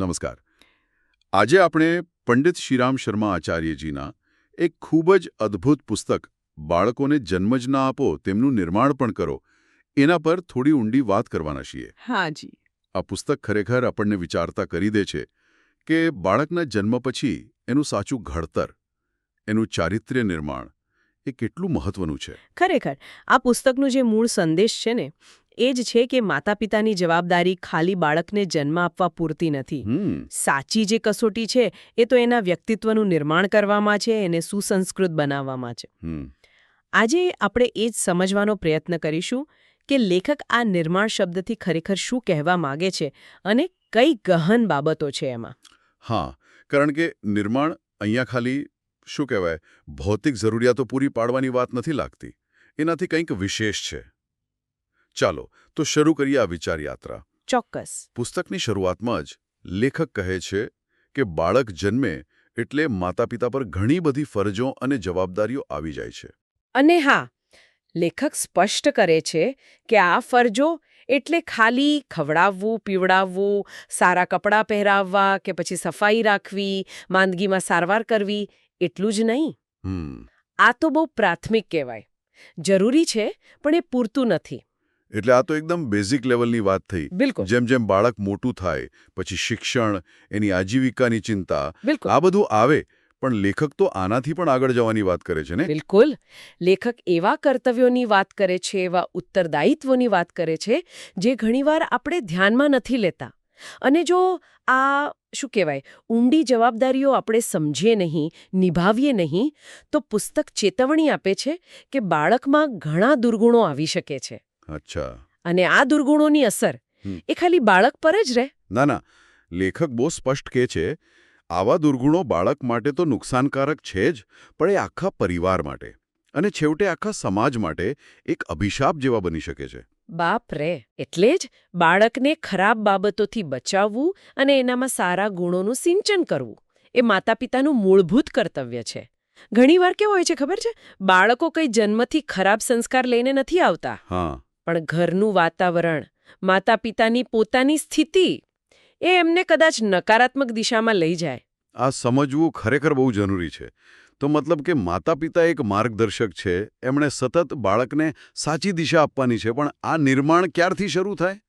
નમસ્કાર. આજે આપણે પંડિત શ્રીરામ શર્મા આચાર્યજીના એક ખૂબ જ અદ્ભુત પુસ્તક બાળકોને જન્મ જ ના આપો તેમનું નિર્માણ પણ કરો એના પર થોડી ઊંડી વાત કરવાના છીએ. હાજી. આ પુસ્તક ખરેખર આપણને વિચારતા કરી દે છે કે બાળકના જન્મ પછી એનું સાચું ઘડતર, એનું ચારિત્ર્ય નિર્માણ એ કેટલું મહત્વનું છે. ખરેખર આ પુસ્તકનું જે મૂળ સંદેશ છે ને એ જ છે કે માતા પિતાની જવાબદારી ખાલી બાળકને જન્મ આપવા પૂરતી નથી. સાચી જે કસોટી છે એ તો એના વ્યક્તિત્વનું નિર્માણ કરવામાં છે, એને સુસંસ્કૃત બનાવવામાં છે. આજે આપણે એ જ સમજવાનો પ્રયત્ન કરીશું કે લેખક આ નિર્માણ શબ્દથી ખરેખર શું કહેવા માંગે છે અને કઈ ગહન બાબતો છે એમાં. હા, કારણ કે નિર્માણ અહીંયા ખાલી શું કહેવાય ભૌતિક જરૂરિયાતો પૂરી પાડવાની વાત નથી લાગતી, એનાથી કંઈક વિશેષ છે. ચાલો તો શરૂ કરીએ આ વિચાર યાત્રા. ચોક્કસ. પુસ્તકની શરૂઆતમાં જ લેખક કહે છે કે બાળક જન્મે એટલે માતા પિતા પર ઘણી બધી ફરજો અને જવાબદારીઓ આવી જાય છે. અને હા, લેખક સ્પષ્ટ કરે છે કે આ ફરજો એટલે ખાલી ખવડાવવું, પીવડાવવું, સારા કપડાં પહેરાવવા કે પછી સફાઈ રાખવી, માંદગીમાં સારવાર કરવી એટલું જ નહીં. આ તો બહુ પ્રાથમિક કહેવાય. જરૂરી છે પણ એ પૂરતું નથી. એટલે આ તો એકદમ બેઝિક લેવલની વાત થઈ. બિલકુલ. જેમ જેમ બાળક મોટું થાય પછી શિક્ષણ, એની આજીવિકાની ચિંતા, બિલકુલ. આ બધું આવે, પણ લેખક તો આનાથી પણ આગળ જવાની વાત કરે છે ને. બિલકુલ. લેખક એવા કર્તવ્યોની વાત કરે છે, એવા ઉત્તરદાયિત્વોની વાત કરે છે જે ઘણીવાર આપણે ધ્યાનમાં નથી લેતા. અને જો આ શું કહેવાય ઊંડી જવાબદારીઓ આપણે સમજીએ નહીં, નિભાવીએ નહીં, તો પુસ્તક ચેતવણી આપે છે કે બાળકમાં ઘણા દુર્ગુણો આવી શકે છે. અચ્છા. અને આ દુર્ગુણોની અસર એ ખાલી બાળક પર જ રહે. ના, લેખક બહુ સ્પષ્ટ કહે છે આવા દુર્ગુણો બાળક માટે તો નુકસાનકારક છે જ, પણ એ આખા પરિવાર માટે અને છેવટે આખા સમાજ માટે એક અભિશાપ જેવા બની શકે છે. બાપ રે. એટલે જ બાળકને ખરાબ બાબતોથી બચાવવું અને એનામાં સારા ગુણોનું સિંચન કરવું એ માતા પિતાનું મૂળભૂત કર્તવ્ય છે. ઘણીવાર કેવું હોય છે ખબર છે, બાળકો કઈ જન્મથી ખરાબ સંસ્કાર લઈને નથી આવતા. હા. પણ ઘરનું વાતાવરણ, માતા પિતાની પોતાની સ્થિતિ એ એમને કદાચ નકારાત્મક દિશામાં લઈ જાય. આ સમજવું ખરેખર બહુ જરૂરી છે. તો મતલબ કે માતા પિતા એક માર્ગદર્શક છે, એમણે સતત બાળકને સાચી દિશા આપવાની છે, પણ આ નિર્માણ ક્યારથી શરૂ થાય?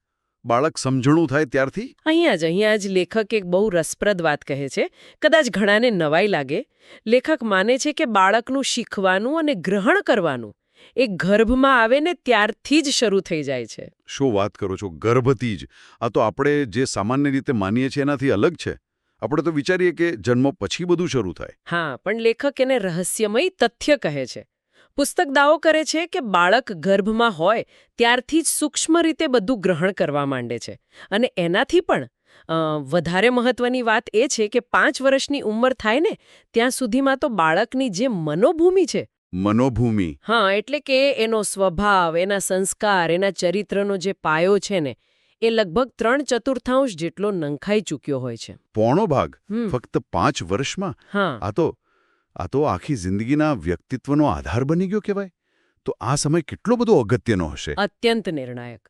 બાળક સમજણું થાય ત્યારથી? અહીંયા જ લેખક એક બહુ રસપ્રદ વાત કહે છે. કદાચ ઘણાને નવાઈ લાગે. લેખક માને છે કે બાળકનું શીખવાનું અને ગ્રહણ કરવાનું એ ગર્ભમાં આવે ને ત્યારથી જ શરૂ થઈ જાય છે. શું વાત કરો છો? ગર્ભથી જ? આ તો આપણે જે સામાન્ય રીતે માનીએ છીએ એનાથી અલગ છે. આપણે તો વિચારીએ કે જન્મ પછી બધું શરૂ થાય. હા, પણ લેખક એને રહસ્યમય તથ્ય કહે છે. પુસ્તક દાવો કરે છે કે બાળક ગર્ભમાં હોય ત્યારથી જ સૂક્ષ્મ રીતે બધું ગ્રહણ કરવા માંડે છે. અને એનાથી પણ વધારે મહત્વની વાત એ છે કે 5 વર્ષની ઉંમર થાય ને ત્યાં સુધીમાં તો બાળકની જે મનોભૂમિ છે. મનોભૂમિ? હા, એટલે કે એનો સ્વભાવ, એના સંસ્કાર, એના ચરિત્રનો જે પાયો છે ને એ લગભગ 3/4 જેટલો નંખાઈ ચૂક્યો હોય છે. પોણો ભાગ? ફક્ત 5 વર્ષમાં? હા. આ તો આખી જિંદગીના વ્યક્તિત્વનો આધાર બની ગયો કહેવાય. તો આ સમય કેટલો બધો અગત્યનો હશે. અત્યંત નિર્ણાયક.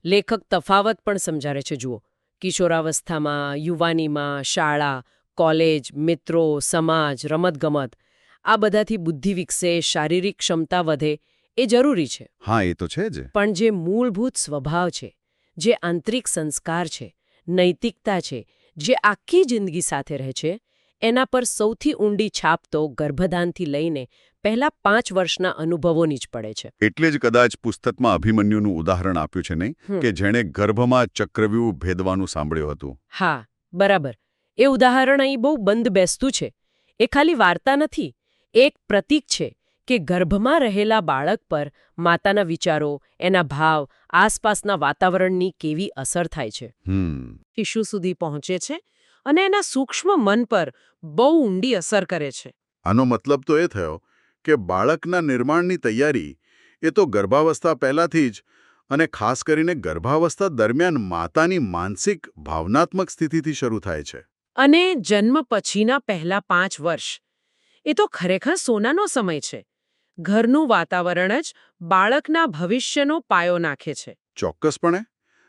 લેખક તફાવત પણ સમજાવે છે. જુઓ, કિશોરાવસ્થામાં, યુવાનીમાં, શાળા, કોલેજ, મિત્રો, સમાજ, રમતગમત આ બધાથી બુદ્ધિ વિકસે, શારીરિક ક્ષમતા વધે એ જરૂરી છે. હા, એ તો છે જ. પણ જે મૂળભૂત સ્વભાવ છે, જે આંતરિક સંસ્કાર છે, નૈતિકતા છે, જે આખી જિંદગી સાથે રહે છે, એના પર સૌથી ઊંડી છાપ તો ગર્ભધાનથી લઈને પહેલા 5 વર્ષના અનુભવોની જ પડે છે. એટલે જ કદાચ પુસ્તકમાં અભિમન્યુનું ઉદાહરણ આપ્યું છે નહીં, કે જેણે ગર્ભમાં ચક્રવ્યૂહ ભેદવાનું સાંભળ્યું હતું. હા, બરાબર. એ ઉદાહરણ અહીં બહુ બંધ બેસતું છે. એ ખાલી વાર્તા નથી, એક પ્રતીક છે કે ગર્ભમાં રહેલા બાળક પર માતાના વિચારો, એના ભાવ, આસપાસના વાતાવરણની કેવી અસર થાય છે. શિશુ સુધી પહોંચે છે અને એના સૂક્ષ્મ મન પર બહુ ઊંડી અસર કરે છે. આનો મતલબ તો એ થયો કે બાળકના નિર્માણની તૈયારી એ તો ગર્ભાવસ્થા પહેલાથી જ અને ખાસ કરીને ગર્ભાવસ્થા દરમિયાન માતાની માનસિક, ભાવનાત્મક સ્થિતિથી શરૂ થાય છે. અને જન્મ પછીના પહેલા 5 વર્ષ એ તો ખરેખર સોનાનો સમય છે. ઘરનું વાતાવરણ જ બાળકના ભવિષ્યનો પાયો નાખે છે. ચોક્કસપણે.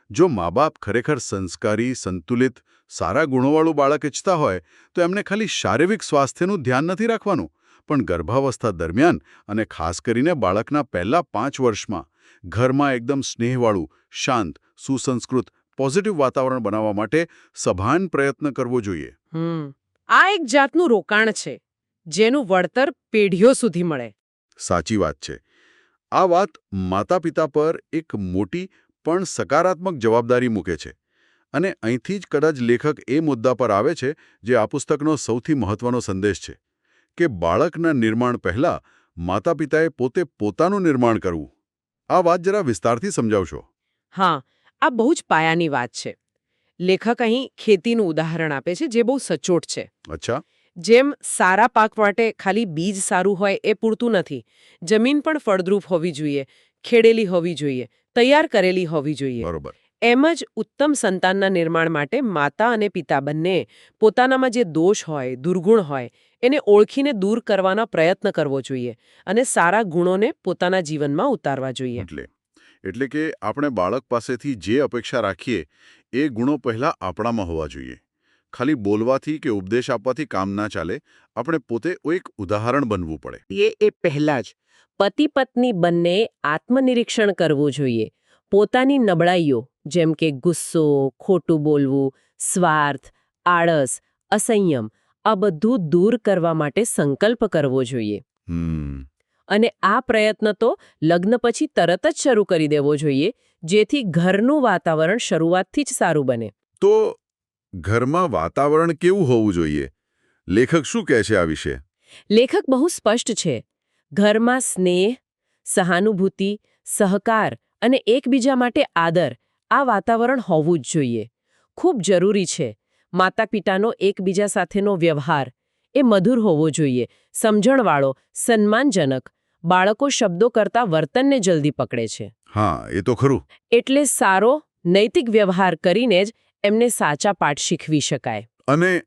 જો મા બાપ ખરેખર સંસ્કારી, સંતુલિત, સારા ગુણોવાળું બાળક ઈચ્છતા હોય તો એમને ખાલી શારીરિક સ્વાસ્થ્યનું ધ્યાન નથી રાખવાનું, પણ ગર્ભાવસ્થા દરમિયાન અને ખાસ કરીને બાળકના પહેલા 5 વર્ષમાં ઘરમાં એકદમ સ્નેહવાળું, શાંત, સુસંસ્કૃત, પોઝિટિવ વાતાવરણ બનાવવા માટે સભાન પ્રયત્ન કરવો જોઈએ. આ એક જાતનું રોકાણ છે જેનું વળતર પેઢીઓ સુધી મળે. સાચી વાત છે. આ વાત માતા-પિતા પર એક મોટી પણ સકારાત્મક જવાબદારી મૂકે છે. અને અહીંથી જ કદાચ લેખક એ મુદ્દા પર આવે છે જે આ પુસ્તકનો સૌથી મહત્વનો સંદેશ છે, કે બાળકના નિર્માણ પહેલાં માતા-પિતાએ પોતે પોતાનું નિર્માણ કરવું. આ વાત જરા વિસ્તારથી સમજાવશો. હા, આ બહુ જ પાયાની વાત છે. લેખક અહીં ખેતીનું ઉદાહરણ આપે છે જે બહુ સચોટ છે. અચ્છા. જેમ સારા પાક માટે ખાલી બીજ સારું હોય એ પૂરતું નથી. જમીન પણ ફળદ્રુપ હોવી જોઈએ, ખેડેલી હોવી જોઈએ, તૈયાર કરેલી હોવી જોઈએ. બરોબર. એમ જ ઉત્તમ સંતાનના નિર્માણ માટે માતા અને પિતા બંને પોતાનામાં જે દોષ હોય, દુર્ગુણ હોય, એને ઓળખીને દૂર કરવાનો પ્રયત્ન કરવો જોઈએ અને સારા ગુણોને પોતાના જીવનમાં ઉતારવા જોઈએ. એટલે કે આપણે બાળક પાસેથી જે અપેક્ષા રાખીએ એ ગુણો પહેલા આપણામાં હોવા જોઈએ. ખાલી બોલવાથી કે ઉપદેશ આપવાથી કામ ના ચાલે, આપણે પોતે એક ઉદાહરણ બનવું પડે. એ પહેલા જ પતિ પત્ની બંને આત્મનિરીક્ષણ કરવું જોઈએ. પોતાની નબળાઈઓ જેમ કે ગુસ્સો, ખોટું બોલવું, સ્વાર્થ, આળસ, અસંયમ આ બધું દૂર કરવા માટે સંકલ્પ કરવો જોઈએ. અને આ પ્રયત્ન તો લગ્ન પછી તરત જ શરૂ કરી દેવો જોઈએ, જેથી ઘરનું વાતાવરણ શરૂઆતથી જ સારું બને. તો ઘરમાં વાતાવરણ કેવું હોવું જોઈએ? લેખક શું કહે છે આ વિશે? લેખક બહુ સ્પષ્ટ છે. ઘરમાં સ્નેહ, સહાનુભૂતિ, સહકાર અને એકબીજા માટે આદર આ વાતાવરણ હોવું જ જોઈએ. ખૂબ જરૂરી છે. માતા-પિતાનો એકબીજા સાથેનો વ્યવહાર એ મધુર હોવો જોઈએ, સમજણવાળો, સન્માનજનક. બાળકો શબ્દો કરતાં વર્તનને જલ્દી પકડે છે. હા, એ તો ખરું. એટલે સારો નૈતિક વ્યવહાર કરીને જ એમને સાચા પાઠ શીખવી શકાય. અને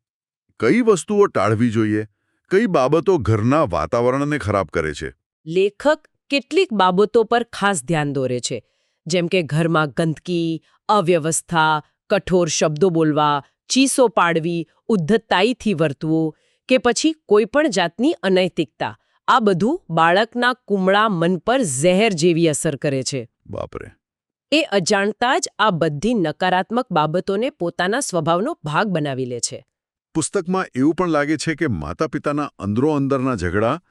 કઈ વસ્તુઓ ટાળવી જોઈએ? કઈ બાબતો ઘરના વાતાવરણને ખરાબ કરે છે? લેખક કેટલીક બાબતો પર ખાસ ધ્યાન દોરે છે, જેમ કે ઘરમાં ગંદકી, અવ્યવસ્થા, કઠોર શબ્દો બોલવા, ચીસો પાડવી, ઉદ્ધતાઈથી વર્તવું કે પછી કોઈ પણ જાતની અનૈતિકતા. આ બધું બાળકના કુમળા મન પર ઝેર જેવી અસર કરે છે. બાપરે. એ અજાણતા જ આ બધી નકારાત્મક બાબતોને પોતાના સ્વભાવનો ભાગ બનાવી લે છે. પુસ્તકમાં એવું પણ લાગે છે કે માતા-પિતાના અંદરોઅંદરના ઝઘડા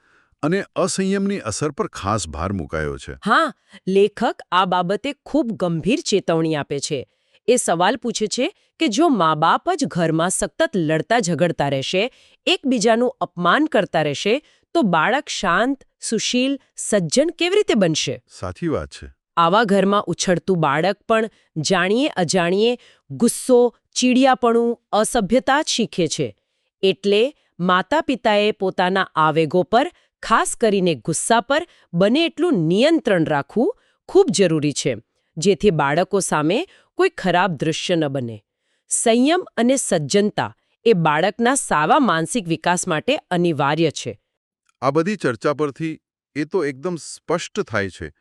અને અસંયમની અસર પર ખાસ ભાર મુકાયો છે. હા, લેખક આ બાબતે ખૂબ ગંભીર ચેતવણી આપે છે. એ સવાલ પૂછે છે કે જો મા-બાપ જ ઘરમાં સતત લડતા ઝઘડતા રહેશે, એકબીજાનું અપમાન કરતા રહેશે, તો બાળક શાંત, સુશીલ, સજ્જન કેવી રીતે બનશે? સાચી વાત છે. આવા ઘરમાં ઉછળતું બાળક પણ જાણીએ અજાણીએ ગુસ્સો, ચીડિયાપણું, અસભ્યતા જ શીખે છે. એટલે માતા-પિતાએ પોતાના આવેગો પર, ખાસ કરીને ગુસ્સા પર બને એટલું નિયંત્રણ રાખવું ખૂબ જરૂરી છે, જેથી બાળકો સામે કોઈ ખરાબ દૃશ્ય ન બને. સંયમ અને સજ્જનતા એ બાળકના સારા માનસિક વિકાસ માટે અનિવાર્ય છે. આ બધી ચર્ચા પરથી એ તો એકદમ સ્પષ્ટ થાય છે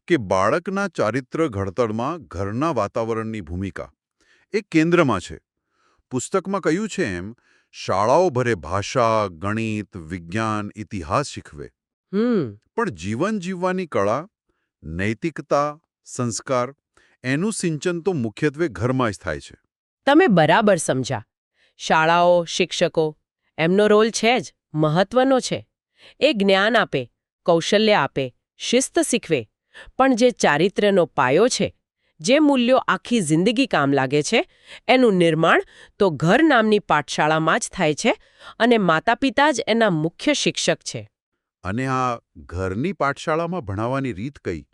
કે બાળકના ચારિત્ર ઘડતરમાં ઘરના વાતાવરણની ભૂમિકા એ કેન્દ્રમાં છે. પુસ્તકમાં કહ્યું છે એમ, શાળાઓ ભરે ભાષા, ગણિત, વિજ્ઞાન, ઇતિહાસ શીખવે. પણ જીવન જીવવાની કળા, નૈતિકતા, સંસ્કાર એનું સિંચન તો મુખ્યત્વે ઘરમાં જ થાય છે. તમે બરાબર સમજ્યા. શાળાઓ, શિક્ષકો એમનો રોલ છે જ, મહત્વનો છે. એ જ્ઞાન આપે, કૌશલ્ય આપે, શિસ્ત શીખવે. પણ જે ચારિત્ર્યનો પાયો છે, જે મૂલ્યો આખી જિંદગી કામ લાગે છે, એનું નિર્માણ તો ઘર નામની પાઠશાળામાં જ થાય છે અને માતા-પિતા જ એના મુખ્ય શિક્ષક છે. અને આ ઘરની પાઠશાળામાં ભણાવવાની રીત કઈ?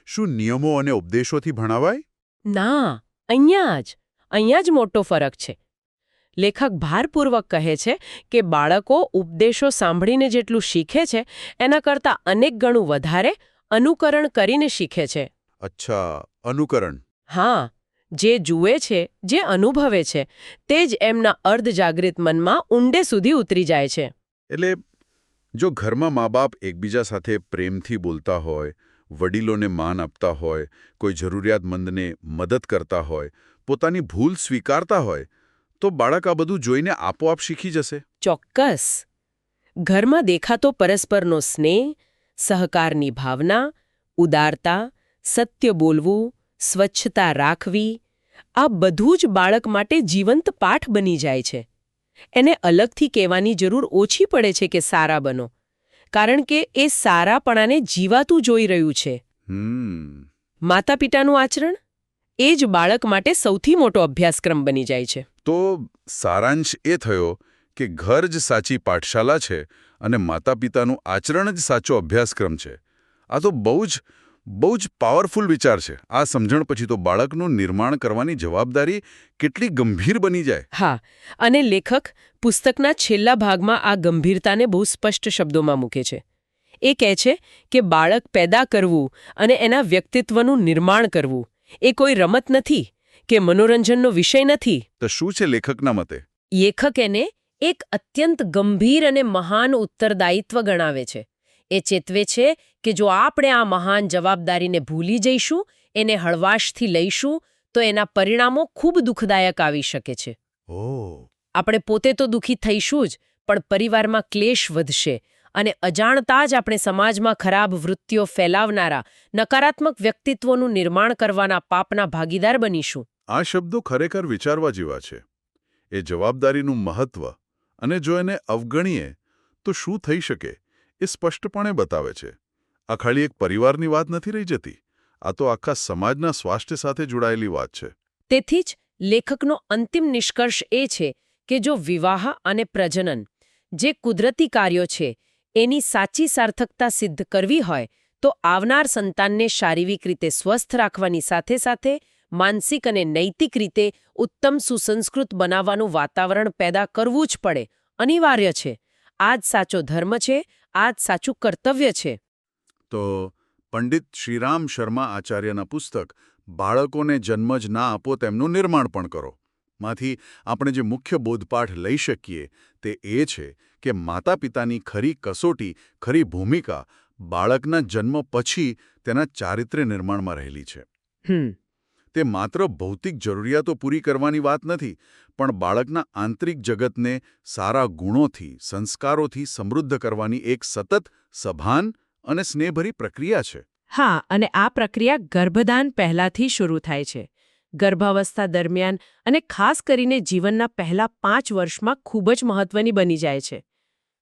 શું નિયમો અને ઉપદેશોથી ભણાવાય? ના, અહીંયા જ મોટો ફરક છે. લેખક ભારપૂર્વક કહે છે કે બાળકો ઉપદેશો સાંભળીને જેટલું શીખે છે, એના કરતાં અનેક ગણું વધારે અનુકરણ કરીને શીખે છે. અચ્છા, અનુકરણ. હા, જે જુએ છે, જે અનુભવે છે, તે જ એમના અર્ધજાગૃત મનમાં ઊંડે સુધી ઉતરી જાય છે. એટલે જો ઘરમાં મા-બાપ એકબીજા સાથે પ્રેમથી બોલતા હોય, વડીલોને માન આપતા હોય, કોઈ જરૂરિયાતમંદને મદદ કરતા હોય, પોતાની ભૂલ સ્વીકારતા હોય, તો બાળક આ બધું જોઈને આપોઆપ શીખી જશે. ચોક્કસ. ઘરમાં દેખાતો પરસ્પરનો સ્નેહ, સહકારની ભાવના, ઉદારતા, સત્ય બોલવું, સ્વચ્છતા રાખવી, આ બધું જ બાળક માટે જીવંત પાઠ બની જાય છે. એને અલગથી કહેવાની જરૂર ઓછી પડે છે કે સારા બનો, કારણ કે એ સારાપણાને જીવાતું જોઈ રહ્યું છે. માતા પિતાનું આચરણ એ જ બાળક માટે સૌથી મોટો અભ્યાસક્રમ બની જાય છે. તો સારાંશ એ થયો કે ઘર જ સાચી પાઠશાલા છે અને માતા પિતાનું આચરણ જ સાચો અભ્યાસક્રમ છે. આ તો બહુ જ પાવરફુલ વિચાર છે. આ સમજણ પછી તો બાળકનું નિર્માણ કરવાની જવાબદારી કેટલી ગંભીર બની જાય. હા, અને લેખક પુસ્તકના છેલ્લા ભાગમાં આ ગંભીરતાને બહુ સ્પષ્ટ શબ્દોમાં મૂકે છે. એ કહે છે કે બાળક પેદા કરવું અને એના વ્યક્તિત્વનું નિર્માણ કરવું એ કોઈ રમત નથી કે મનોરંજનનો વિષય નથી. તો શું છે લેખકના મતે? લેખક એને એક અત્યંત ગંભીર અને મહાન ઉત્તરદાયિત્વ ગણાવે છે. એ ચેતવે છે કે જો આપણે આ મહાન જવાબદારીને ભૂલી જઈશું, એને હળવાશથી લઈશું, તો એના પરિણામો ખૂબ દુઃખદાયક આવી શકે છે. આપણે પોતે તો દુઃખી થઈશું જ, પણ પરિવારમાં ક્લેશ વધશે અને અજાણતા જ આપણે સમાજમાં ખરાબ વૃત્તિઓ ફેલાવનારા, નકારાત્મક વ્યક્તિત્વોનું નિર્માણ કરવાના પાપના ભાગીદાર બનીશું. આ શબ્દો ખરેખર વિચારવા જેવા છે. એ જવાબદારીનું મહત્વ અને જો એને અવગણીએ તો શું થઈ શકે એ સ્પષ્ટપણે બતાવે છે. આ ખાલી એક પરિવારની વાત નથી રહી જતી. આ તો આખા સમાજના સ્વાસ્થ્ય સાથે જોડાયેલી વાત છે. તેથી જ લેખકનો અંતિમ નિષ્કર્ષ એ છે કે જો વિવાહ અને પ્રજનન, જે કુદરતી કાર્યો છે, એની સાચી સાર્થકતા સિદ્ધ કરવી હોય તો આવનાર સંતાનને શારીરિક રીતે સ્વસ્થ રાખવાની સાથે સાથે માનસિક અને નૈતિક રીતે ઉત્તમ સુસંસ્કૃત બનાવવાનું વાતાવરણ પેદા કરવું જ પડે. અનિવાર્ય છે. આ જ સાચો ધર્મ છે, આ જ સાચું કર્તવ્ય છે. તો પંડિત શ્રીરામ શર્મા આચાર્યના પુસ્તક બાળકોને જન્મ જ ના આપો તેમનું નિર્માણ પણ કરો માંથી આપણે જે મુખ્ય બોધપાઠ લઈ શકીએ તે એ છે કે માતા પિતાની ખરી કસોટી, ખરી ભૂમિકા બાળકના જન્મ પછી તેના ચારિત્ર્ય નિર્માણમાં રહેલી છે. તે માત્ર ભૌતિક જરૂરિયાતો પૂરી કરવાની વાત નથી, પણ બાળકના આંતરિક જગતને સારા ગુણોથી, સંસ્કારોથી સમૃદ્ધ કરવાની એક સતત, સભાન અને સ્નેહભરી પ્રક્રિયા છે. હા, અને આ પ્રક્રિયા ગર્ભદાન પહેલાથી શરૂ થાય છે. ગર્ભાવસ્થા દરમિયાન અને ખાસ કરીને જીવનના પહેલા 5 વર્ષમાં ખૂબ જ મહત્વની બની જાય છે.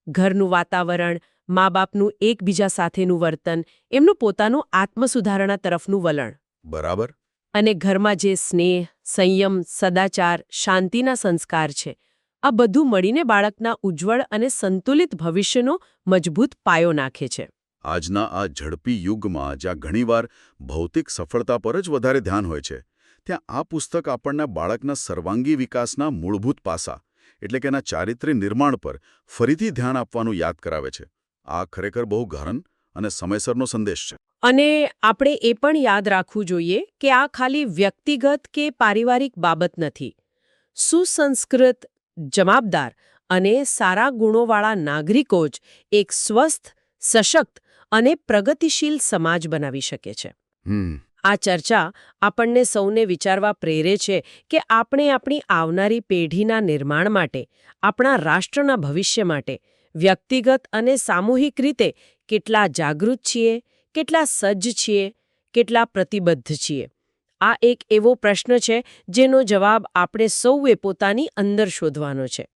ઘરનું વાતાવરણ, મા-બાપનું એકબીજા સાથેનું વર્તન, એમનું પોતાનું આત્મસુધારણા તરફનું વલણ. બરાબર. અને ઘરમાં જે સ્નેહ, સંયમ, સદાચાર, શાંતિના સંસ્કાર છે, આ બધું મળીને બાળકના ઉજ્જવળ અને સંતુલિત ભવિષ્યનો મજબૂત પાયો નાખે છે. આજના આ ઝડપી યુગમાં જ્યાં ઘણીવાર ભૌતિક સફળતા પર જ વધારે ધ્યાન હોય છે, ત્યાં આ પુસ્તક આપણને બાળકના સર્વાંગી વિકાસના મૂળભૂત પાસા એટલે કે એના ચારિત્ર્ય નિર્માણ પર ફરીથી ધ્યાન આપવાનું યાદ કરાવે છે. આ ખરેખર બહુ ગહન અને સમયસરનો સંદેશ છે. અને આપણે એ પણ યાદ રાખવું જોઈએ કે આ ખાલી વ્યક્તિગત કે પારિવારિક બાબત નથી. સુસંસ્કૃત, જવાબદાર અને સારા ગુણોવાળા નાગરિકો જ એક સ્વસ્થ, સશક્ત અને પ્રગતિશીલ સમાજ બનાવી શકે છે. આ ચર્ચા આપણને સૌને વિચારવા પ્રેરે છે કે આપણે આપણી આવનારી પેઢીના નિર્માણ માટે, આપણા રાષ્ટ્રના ભવિષ્ય માટે વ્યક્તિગત અને સામૂહિક રીતે કેટલા જાગૃત છીએ, કેટલા સજ્જ છીએ, કેટલા પ્રતિબદ્ધ છીએ. આ એક એવો પ્રશ્ન છે જેનો જવાબ આપણે સૌએ પોતાની અંદર શોધવાનો છે.